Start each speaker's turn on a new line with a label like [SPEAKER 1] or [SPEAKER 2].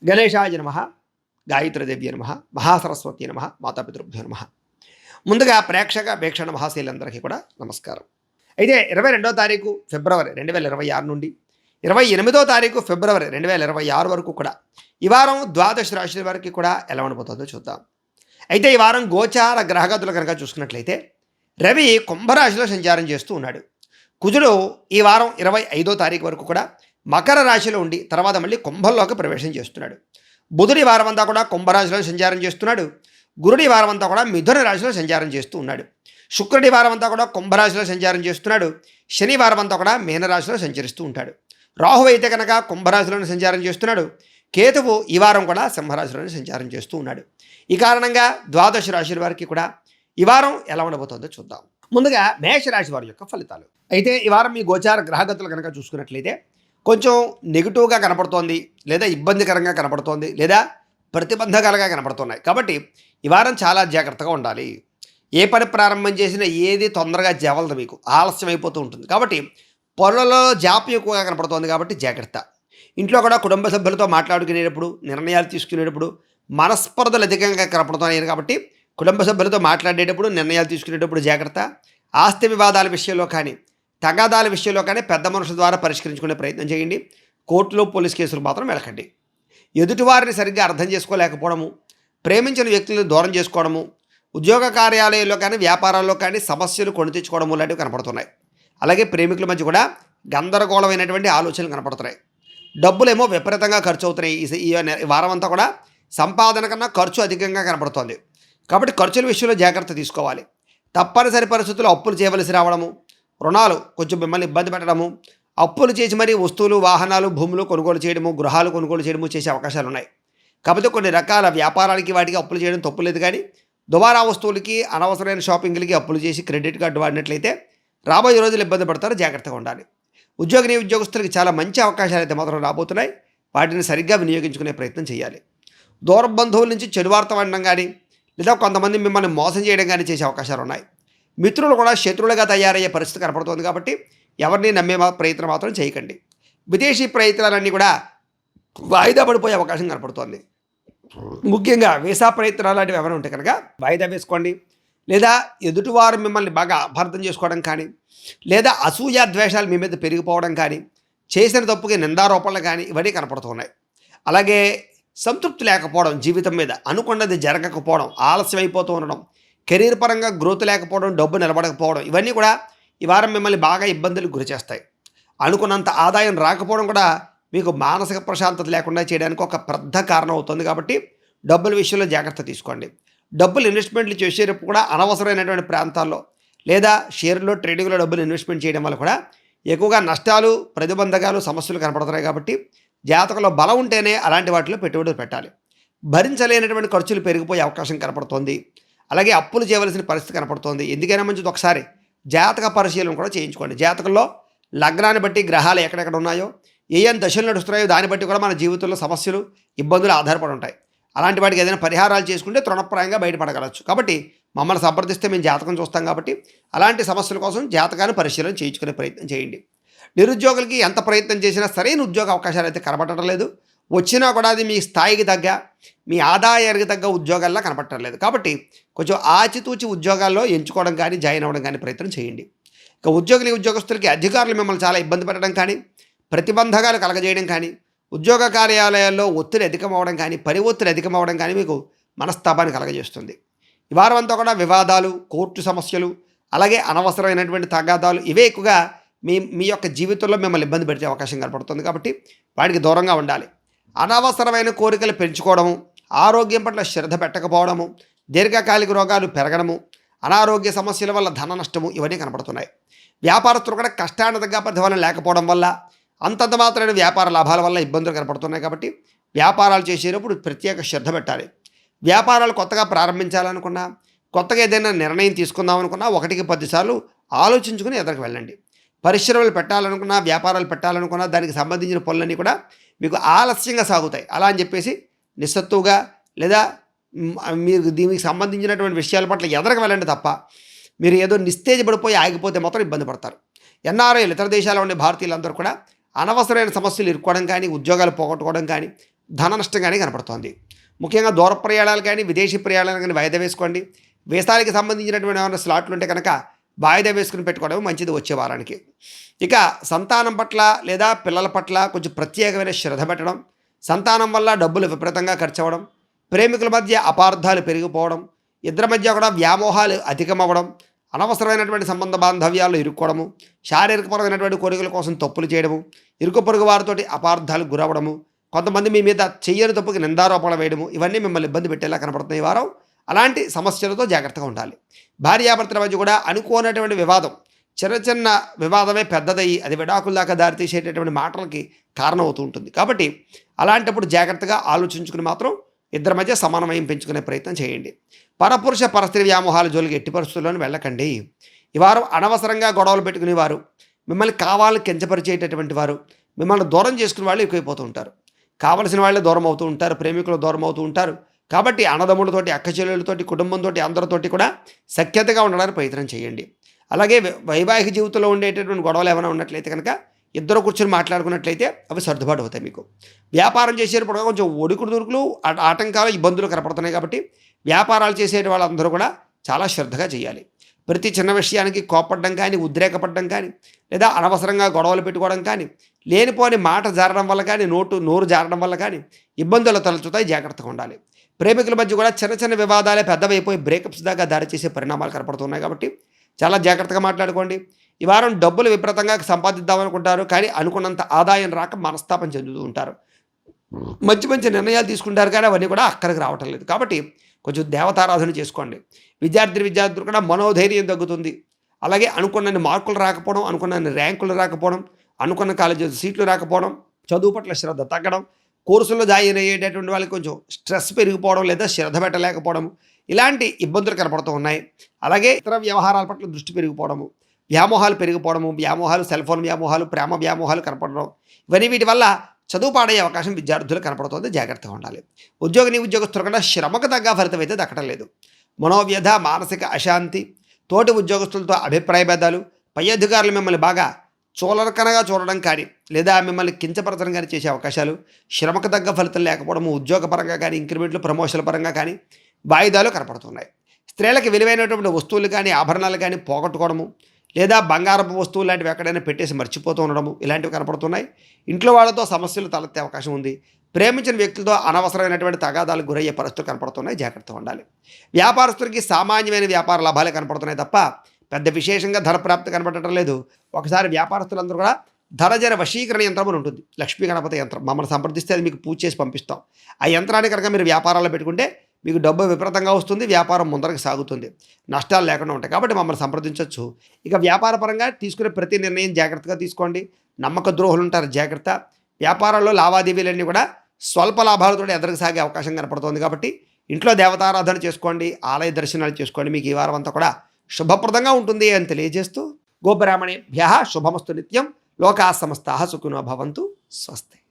[SPEAKER 1] గణేశాయ నమః, గాయత్రీదేవ్య నమః, మహాసరస్వతి నమః, మాతాపితృభ్యో నమః. ముందుగా ప్రేక్షక వీక్షణ మహాశీలందరికీ కూడా నమస్కారం. అయితే 22వ తారీఖు ఫిబ్రవరి 2026 నుండి 28వ తారీఖు ఫిబ్రవరి 2026 వరకు కూడా ఈ వారం ద్వాదశ రాశుల వారికి కూడా ఎలా ఉండబోతుందో చూద్దాం. అయితే ఈ వారం గోచార గ్రహగతులు కనుక చూసుకున్నట్లయితే రవి కుంభరాశిలో సంచారం చేస్తూ ఉన్నాడు. కుజుడు ఈ వారం 25వ తారీఖు వరకు కూడా మకర రాశిలో ఉండి తర్వాత మళ్ళీ కుంభంలోకి ప్రవేశం చేస్తున్నాడు. బుధుడి వారం అంతా కూడా కుంభరాశిలో సంచారం చేస్తున్నాడు. గురుడి వారం అంతా కూడా మిథున రాశిలో సంచారం చేస్తూ ఉన్నాడు. శుక్రుడి వారం అంతా కూడా కుంభరాశిలో సంచారం చేస్తున్నాడు. శని వారం అంతా కూడా మీనరాశిలో సంచరిస్తూ ఉంటాడు. రాహు అయితే కనుక కుంభరాశిలోనే సంచారం చేస్తున్నాడు. కేతువు ఈ వారం కూడా సింహరాశిలోనే సంచారం చేస్తూ ఉన్నాడు. ఈ కారణంగా ద్వాదశ రాశుల వారికి కూడా ఈ వారం ఎలా ఉండబోతుందో చూద్దాం. ముందుగా మేషరాశి వారి యొక్క ఫలితాలు. అయితే ఈ వారం మీ గోచార గ్రహగతులు కనుక చూసుకున్నట్లయితే కొంచెం నెగిటివ్గా కనపడుతోంది, లేదా ఇబ్బందికరంగా కనపడుతోంది, లేదా ప్రతిబంధకాలుగా కనపడుతున్నాయి. కాబట్టి ఈ వారం చాలా జాగ్రత్తగా ఉండాలి. ఏ పని ప్రారంభం చేసినా ఏది తొందరగా జవలదు, మీకు ఆలస్యం అయిపోతూ ఉంటుంది. కాబట్టి పనులలో జాప్యం ఎక్కువగా కనపడుతోంది కాబట్టి జాగ్రత్త. ఇంట్లో కూడా కుటుంబ సభ్యులతో మాట్లాడుకునేటప్పుడు, నిర్ణయాలు తీసుకునేటప్పుడు మనస్పర్ధలు అధికంగా కనపడుతున్నాయి కాబట్టి కుటుంబ సభ్యులతో మాట్లాడేటప్పుడు, నిర్ణయాలు తీసుకునేటప్పుడు జాగ్రత్త. ఆస్తి వివాదాల విషయంలో కానీ, తగాదాల విషయంలో కానీ పెద్ద మనుషుల ద్వారా పరిష్కరించుకునే ప్రయత్నం చేయండి. కోర్టులో పోలీస్ కేసులు మాత్రం వెళ్ళకండి. ఎదుటివారిని సరిగ్గా అర్థం చేసుకోలేకపోవడము, ప్రేమించిన వ్యక్తులను దూరం చేసుకోవడము, ఉద్యోగ కార్యాలయాల్లో కానీ వ్యాపారాల్లో కానీ సమస్యలు కొని తెచ్చుకోవడము లాంటివి కనపడుతున్నాయి. అలాగే ప్రేమికుల మధ్య కూడా గందరగోళమైనటువంటి ఆలోచనలు కనపడుతున్నాయి. డబ్బులేమో విపరీతంగా ఖర్చు అవుతున్నాయి. ఈ వారం అంతా కూడా సంపాదన కన్నా ఖర్చు అధికంగా కనపడుతోంది. కాబట్టి ఖర్చుల విషయంలో జాగ్రత్త తీసుకోవాలి. తప్పనిసరి పరిస్థితుల్లో అప్పులు చేయవలసి రావడము, రుణాలు కొంచెం మిమ్మల్ని ఇబ్బంది పెట్టడము, అప్పులు చేసి మరీ వస్తువులు, వాహనాలు, భూములు కొనుగోలు చేయడము, గృహాలు కొనుగోలు చేయడము చేసే అవకాశాలు ఉన్నాయి. కాకపోతే కొన్ని రకాల వ్యాపారాలకి వాటికి అప్పులు చేయడం తప్పులేదు. కానీ దుబారా వస్తువులకి, అనవసరమైన షాపింగ్లకి అప్పులు చేసి క్రెడిట్ కార్డు వాడినట్లయితే రాబోయే రోజులు ఇబ్బంది పడతారు. జాగ్రత్తగా ఉండాలి. ఉద్యోగస్తులకి చాలా మంచి అవకాశాలు అయితే మాత్రం రాబోతున్నాయి. వాటిని సరిగ్గా వినియోగించుకునే ప్రయత్నం చేయాలి. దూర బంధువుల నుంచి చెడు వార్త వినడం కానీ, లేదా కొంతమంది మిమ్మల్ని మోసం చేయడం కానీ చేసే అవకాశాలు ఉన్నాయి. మిత్రులు కూడా శత్రువులుగా తయారయ్యే పరిస్థితి కనపడుతుంది. కాబట్టి ఎవరిని నమ్మే ప్రయత్నం మాత్రం చేయకండి. విదేశీ ప్రయత్నాలన్నీ కూడా వాయిదా పడిపోయే అవకాశం కనపడుతోంది. ముఖ్యంగా వీసా ప్రయత్నాలు లాంటివి ఎవరైనా ఉంటే కనుక వాయిదా వేసుకోండి. లేదా ఎదుటివారు మిమ్మల్ని బాగా అపార్థం చేసుకోవడం కానీ, లేదా అసూయ ద్వేషాలు మీ మీద పెరిగిపోవడం కానీ, చేసిన తప్పుకి నిందారోపణలు కానీ ఇవన్నీ కనపడుతున్నాయి. అలాగే సంతృప్తి లేకపోవడం, జీవితం మీద అనుకున్నది జరగకపోవడం, ఆలస్యం అయిపోతూ ఉండడం, కెరీర్ పరంగా గ్రోత్ లేకపోవడం, డబ్బు నిలబడకపోవడం ఇవన్నీ కూడా ఈ వారం మిమ్మల్ని బాగా ఇబ్బందులకు గురి చేస్తాయి. అనుకున్నంత ఆదాయం రాకపోవడం కూడా మీకు మానసిక ప్రశాంతత లేకుండా చేయడానికి ఒక పెద్ద కారణం అవుతుంది. కాబట్టి డబ్బుల విషయంలో జాగ్రత్త తీసుకోండి. డబ్బులు ఇన్వెస్ట్మెంట్లు చేసేటప్పుడు కూడా అనవసరమైనటువంటి ప్రాంతాల్లో లేదా షేర్లో, ట్రేడింగ్లో డబ్బులు ఇన్వెస్ట్మెంట్ చేయడం వల్ల కూడా ఎక్కువగా నష్టాలు, ప్రతిబంధకాలు, సమస్యలు కనపడుతున్నాయి. కాబట్టి జాతకంలో బలం ఉంటేనే అలాంటి వాటిలో పెట్టుబడులు పెట్టాలి. భరించలేనటువంటి ఖర్చులు పెరిగిపోయే అవకాశం కనపడుతోంది. అలాగే అప్పులు చేయవలసిన పరిస్థితి కనపడుతోంది. ఎందుకైనా మంచిది ఒకసారి జాతక పరిశీలన కూడా చేయించుకోండి. జాతకంలో లగ్నాన్ని బట్టి గ్రహాలు ఎక్కడెక్కడ ఉన్నాయో, ఏం దశలు నడుస్తున్నాయో దాన్ని బట్టి కూడా మన జీవితంలో సమస్యలు, ఇబ్బందులు ఆధారపడి ఉంటాయి. అలాంటి వాటికి ఏదైనా పరిహారాలు చేసుకుంటే తృణప్రాయంగా బయటపడగలచ్చు. కాబట్టి మమ్మల్ని సంప్రదిస్తే మేము జాతకం చూస్తాం. కాబట్టి అలాంటి సమస్యల కోసం జాతకాన్ని పరిశీలన చేయించుకునే ప్రయత్నం చేయండి. నిరుద్యోగులకి ఎంత ప్రయత్నం చేసినా సరైన ఉద్యోగ అవకాశాలు అయితే కనపడటం లేదు. వచ్చినా కూడా అది మీ స్థాయికి తగ్గ, మీ ఆదాయానికి తగ్గ ఉద్యోగాల్లో కనపడటం లేదు. కాబట్టి కొంచెం ఆచితూచి ఉద్యోగాల్లో ఎంచుకోవడం కానీ, జాయిన్ అవ్వడం కానీ ప్రయత్నం చేయండి. ఇక ఉద్యోగస్తులకి అధికారులు మిమ్మల్ని చాలా ఇబ్బంది పెట్టడం కానీ, ప్రతిబంధకాలు కలగజేయడం కానీ, ఉద్యోగ కార్యాలయాల్లో ఒత్తిడి అధికమవడం కానీ, పని ఒత్తిడి అధికమవడం కానీ మీకు మనస్తాపాన్ని కలగజేస్తుంది. ఈ వారం అంతా కూడా వివాదాలు, కోర్టు సమస్యలు, అలాగే అనవసరమైనటువంటి తగాదాలు ఇవే ఎక్కువగా మీ యొక్క జీవితంలో మిమ్మల్ని ఇబ్బంది పెట్టే అవకాశం కనపడుతుంది. కాబట్టి వాటికి దూరంగా ఉండాలి. అనవసరమైన కోరికలు పెంచుకోవడము, ఆరోగ్యం పట్ల శ్రద్ధ పెట్టకపోవడము, దీర్ఘకాలిక రోగాలు పెరగడము, అనారోగ్య సమస్యల వల్ల ధన నష్టము ఇవన్నీ కనపడుతున్నాయి. వ్యాపారస్తులు కూడా కష్టానికి తగ్గ ప్రతిఫలం లేకపోవడం వల్ల, అంతంత మాత్రమైన వ్యాపార లాభాల వల్ల ఇబ్బందులు కనపడుతున్నాయి. కాబట్టి వ్యాపారాలు చేసేటప్పుడు ప్రత్యేక శ్రద్ధ పెట్టాలి. వ్యాపారాలు కొత్తగా ప్రారంభించాలనుకున్నా, కొత్తగా ఏదైనా నిర్ణయం తీసుకుందాం అనుకున్నా 1కి 10 సార్లు ఆలోచించుకుని ఎదురుకు వెళ్ళండి. పరిశ్రమలు పెట్టాలనుకున్నా, వ్యాపారాలు పెట్టాలనుకున్నా దానికి సంబంధించిన పనులన్నీ కూడా మీకు ఆలస్యంగా సాగుతాయి. అలా అని చెప్పేసి నిస్సత్తుగా లేదా మీరు దీనికి సంబంధించినటువంటి విషయాల పట్ల ఎదరకు వెళ్ళండి తప్ప మీరు ఏదో నిస్తేజపడిపోయి ఆగిపోతే మాత్రం ఇబ్బంది పడతారు. ఎన్ఆర్ఐలు, ఇతర దేశాల్లో ఉండే భారతీయులందరూ కూడా అనవసరమైన సమస్యలు ఇరుక్కోవడం కానీ, ఉద్యోగాలు పోగొట్టుకోవడం కానీ, ధన నష్టం కానీ కనపడుతోంది. ముఖ్యంగా దూర ప్రయాణాలు కానీ విదేశీ ప్రయాణాలు కానీ వాయిదా వేసుకోండి. వేసాలకి సంబంధించినటువంటి ఏమైనా స్లాట్లు ఉంటే కనుక వాయిదా వేసుకుని పెట్టుకోవడం మంచిది వచ్చే వారానికి. ఇక సంతానం పట్ల లేదా పిల్లల పట్ల కొంచెం ప్రత్యేకమైన శ్రద్ధ పెట్టడం, సంతానం వల్ల డబ్బులు విపరీతంగా ఖర్చు అవ్వడం, ప్రేమికుల మధ్య అపార్థాలు పెరిగిపోవడం, ఇద్దరి మధ్య కూడా వ్యామోహాలు అధికమవ్వడం, అనవసరమైనటువంటి సంబంధ బాంధవ్యాలు ఇరుక్కోవడము, శారీరకపరమైనటువంటి కోరికల కోసం తప్పులు చేయడము, ఇరుకు పొరుగు వారితోటి అపార్థాలు గురవడము, కొంతమంది మీ మీద చెయ్యని తప్పుకి నిందారోపణ వేయడము, ఇవన్నీ మిమ్మల్ని ఇబ్బంది పెట్టేలా కనపడుతున్నాయి ఈ వారం. అలాంటి సమస్యలతో జాగ్రత్తగా ఉండాలి. భార్యాభర్తల మధ్య కూడా అనుకోనటువంటి వివాదం, చిన్న చిన్న వివాదమే పెద్దదయ్యి అది విడాకుల దాకా దారితీసేటటువంటి మాటలకి కారణమవుతూ ఉంటుంది. కాబట్టి అలాంటప్పుడు జాగ్రత్తగా ఆలోచించుకుని మాత్రం ఇద్దరి మధ్య సమన్వయం పెంచుకునే ప్రయత్నం చేయండి. పరపురుష పరస్త్రీ వ్యామోహాల జోలికి ఎట్టి పరిస్థితుల్లోనూ వెళ్ళకండి. ఈ వారం అనవసరంగా గొడవలు పెట్టుకునేవారు, మిమ్మల్ని కావాలని కించపరిచేటటువంటి వారు, మిమ్మల్ని దూరం చేసుకునే వాళ్ళు ఎక్కువైపోతూ ఉంటారు. కావలసిన వాళ్ళే దూరం అవుతూ ఉంటారు, ప్రేమికులు దూరం అవుతూ ఉంటారు. కాబట్టి అన్నదమ్ములతోటి, అక్క చెల్లెలతోటి, కుటుంబంతో అందరితోటి కూడా సఖ్యతగా ఉండడానికి ప్రయత్నం చేయండి. అలాగే వైవాహిక జీవితంలో ఉండేటటువంటి గొడవలు ఏమైనా ఉన్నట్లయితే కనుక ఇద్దరు కూర్చొని మాట్లాడుకున్నట్లయితే అవి సర్దుబాటు అవుతాయి. మీకు వ్యాపారం చేసేటప్పుడు కొంచెం ఒడుకుడు దొరుకులు ఆటంకాలు ఇబ్బందులు కనపడుతున్నాయి. కాబట్టి వ్యాపారాలు చేసే వాళ్ళందరూ కూడా చాలా శ్రద్ధగా చేయాలి. ప్రతి చిన్న విషయానికి కోపడడం కానీ, ఉద్రేకపడడం కానీ, లేదా అనవసరంగా గొడవలు పెట్టుకోవడం కానీ, లేనిపోని మాట జారడం వల్ల కానీ, నోరు జారడం వల్ల కానీ ఇబ్బందులు తలెత్తుతాయి. జాగ్రత్తగా ఉండాలి. ప్రేమికుల మధ్య కూడా చిన్న చిన్న వివాదాలే పెద్దవైపోయి బ్రేకప్స్ దాకా దారి చేసే పరిణామాలు కనపడుతున్నాయి. కాబట్టి చాలా జాగ్రత్తగా మాట్లాడుకోండి. ఈ వారం డబ్బులు విపరీతంగా సంపాదిద్దామనుకుంటారు, కానీ అనుకున్నంత ఆదాయం రాక మనస్తాపం చెందుతూ ఉంటారు. మంచి మంచి నిర్ణయాలు తీసుకుంటారు, కానీ అవన్నీ కూడా అక్కడికి రావటం లేదు. కాబట్టి కొంచెం దేవతారాధన చేసుకోండి. విద్యార్థులు కూడా మనోధైర్యం తగ్గుతుంది. అలాగే అనుకున్న మార్కులు రాకపోవడం, అనుకున్న ర్యాంకులు రాకపోవడం, అనుకున్న కాలేజీ సీట్లు రాకపోవడం, చదువు పట్ల శ్రద్ధ తగ్గడం, కోర్సుల్లో జాయిన్ అయ్యేటటువంటి వాళ్ళకి కొంచెం స్ట్రెస్ పెరిగిపోవడం లేదా శ్రద్ధ పెట్టలేకపోవడం, ఇలాంటి ఇబ్బందులు కనపడుతూ ఉన్నాయి. అలాగే ఇతర వ్యవహారాల పట్ల దృష్టి పెరిగిపోవడము, వ్యామోహాలు పెరిగిపోవడము, సెల్ ఫోన్ వ్యామోహాలు, ప్రేమ వ్యామోహాలు కనపడడం, ఇవన్నీ వీటి వల్ల చదువు పాడయ్యే అవకాశం విద్యార్థులు కనపడుతుంది. జాగ్రత్తగా ఉండాలి. ఉద్యోగస్తులు కూడా శ్రమకు తగ్గ ఫలితం అయితే దక్కడం లేదు. మనోవ్యధ, మానసిక అశాంతి, తోటి ఉద్యోగస్తులతో అభిప్రాయ భేదాలు, పై అధికారులు మిమ్మల్ని బాగా చులకనగా చూడడం కానీ లేదా మిమ్మల్ని కించపరచడం కానీ చేసే అవకాశాలు, శ్రమకు తగ్గ ఫలితం లేకపోవడము, ఉద్యోగపరంగా కానీ, ఇంక్రిమెంట్లు, ప్రమోషన్ల పరంగా కానీ వాయిదాలు కనపడుతున్నాయి. స్త్రీలకు విలువైనటువంటి వస్తువులు కానీ, ఆభరణాలు కానీ పోగొట్టుకోవడము, లేదా బంగారపు వస్తువులు లాంటివి ఎక్కడైనా పెట్టేసి మర్చిపోతూ ఉండడము, ఇలాంటివి కనపడుతున్నాయి. ఇంట్లో వాళ్ళతో సమస్యలు తలెత్తే అవకాశం ఉంది. ప్రేమించిన వ్యక్తులతో అనవసరమైనటువంటి తగాదాలకు గురయ్యే పరిస్థితులు కనపడుతున్నాయి. జాగ్రత్తగా ఉండాలి. వ్యాపారస్తులకి సామాన్యమైన వ్యాపార లాభాలే కనపడుతున్నాయి తప్ప పెద్ద విశేషంగా ధనప్రాప్తి కనపడటం లేదు. ఒకసారి వ్యాపారస్తులందరూ కూడా ధనజన వశీకరణ యంత్రం అని ఉంటుంది, లక్ష్మీ గణపతి యంత్రం. మమ్మల్ని సంప్రదిస్తే అది మీకు పూజ చేసి పంపిస్తాం. ఆ యంత్రాన్ని కనుక మీరు వ్యాపారాల్లో పెట్టుకుంటే మీకు డబ్బు విపరీతంగా వస్తుంది, వ్యాపారం ముందరకు సాగుతుంది, నష్టాలు లేకుండా ఉంటాయి. కాబట్టి మమ్మల్ని సంప్రదించవచ్చు. ఇక వ్యాపార పరంగా తీసుకునే ప్రతి నిర్ణయం జాగ్రత్తగా తీసుకోండి. నమ్మక ద్రోహులు ఉంటారు, జాగ్రత్త. వ్యాపారాల్లో లావాదేవీలన్నీ కూడా స్వల్ప లాభాలతో ఎదురుకు సాగే అవకాశం కనపడుతుంది. కాబట్టి ఇంట్లో దేవతారాధన చేసుకోండి, ఆలయ దర్శనాలు చేసుకోండి. మీకు ఈ వారం అంతా కూడా శుభప్రదంగా ఉంటుంది అని తెలియజేస్తూ గోబ్రాహ్మణేభ్యః శుభమస్తు నిత్యం. లోకాః సమస్తాః సుఖినో భవంతు. స్వస్తి.